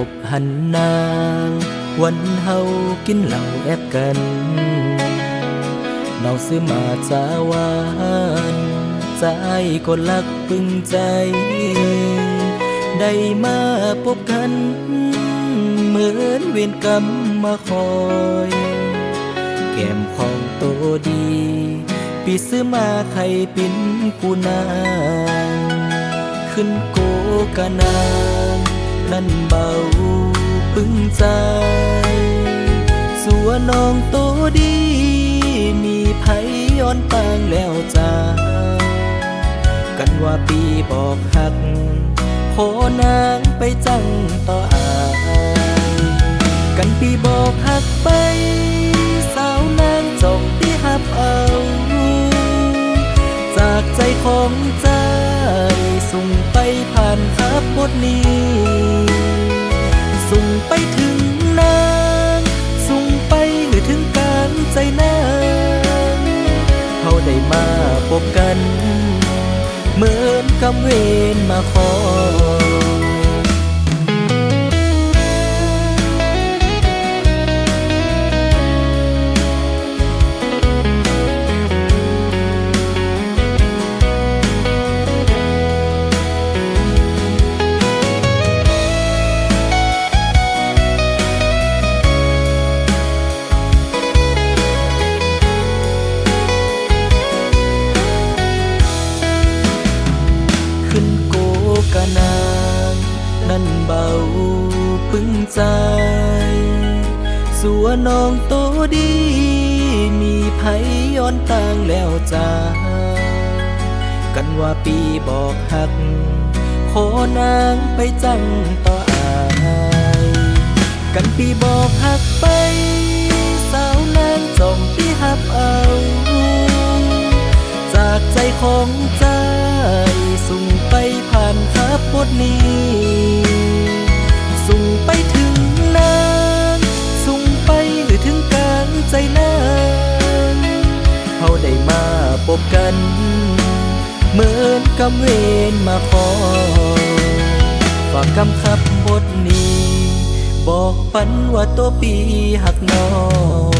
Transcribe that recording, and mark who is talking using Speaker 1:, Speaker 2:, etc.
Speaker 1: บหันนางวันเฮากินเหล้าแอบกันน้องซื้อมาจาวานใจคนรักปึงใจได้มาพบกันเหมือนเวรกรรมมาคอยแก้มของโตดีปีซื้อมาไข่ปิ้นกูนางขึ้นโกกะนางนั่นเบาปึงใจสัวน้องโตดีมีไผย้อนต่างแล้วจ้ากันว่าปีบอกหักขอนางไปจังต่ออายกันปีบอกหักไปสาวนางจงที่หับเอาจากใจของใจส่งไปผ่านขับบทนี้ส่งไปถึงนางส่งไปถึงกลางใจนางเขาได้มาพบกันเหมือนกำเวรมาขอขึ้นโกกะนางนั่นเบาปึงใจสัวน้องโตดีมีไผย้อนต่างแล้วจ้ากันว่าปีบอกหักขอนางไปจังต่ออายกันปีบอกหักไปสาวนางจอมที่หับเอาจากใจของใจส่งไปผ่านขับบทนี้ส่งไปถึงนางส่งไปถึงกลางใจนางเขาได้มาพบกันเหมือนกำเวรมาขอฝากกำขับบทนี้บอกปันว่าตัวปีหักน้อง